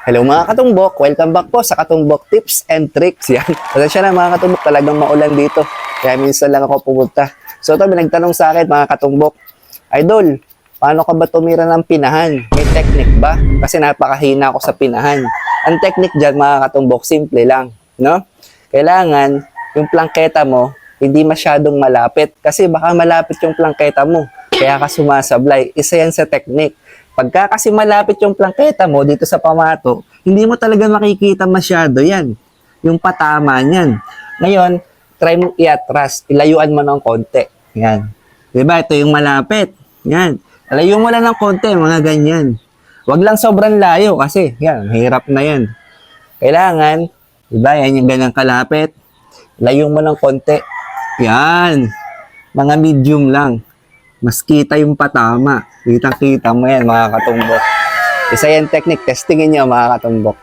Hello mga katumbok, welcome back po sa Katumbok Tips and Tricks. Yan. Pasensya na mga katumbok, talagang maulan dito. Kaya minsan lang ako pumunta. So ito, may nagtanong sa akin mga katumbok, Idol, paano ka ba tumira ng pinahan? May technique ba? Kasi napakahina ako sa pinahan. Ang technique dyan mga katumbok, simple lang. No? Kailangan yung plangketa mo, hindi masyadong malapit. Kasi baka malapit yung plangketa mo. Kaya ka sumasablay. Isa yan sa technique. Pagka kasi malapit yung plangketa mo dito sa pamato, hindi mo talaga makikita masyado yan. Yung patama niyan. Ngayon, try mo iatras. Ilayuan mo ng konti. Yan. Diba? Ito yung malapit. Yan. Layo mo lang ng konti, mga ganyan. Huwag lang sobrang layo kasi, yan, hirap na yan. Kailangan, diba? Yan yung ganyang kalapit. Layo mo ng konti. Yan. Mga medium lang. Mas kita yung patama. Kitang-kita mo yan, mga katumbok. Isa yan technique. Testingin nyo, mga katumbok.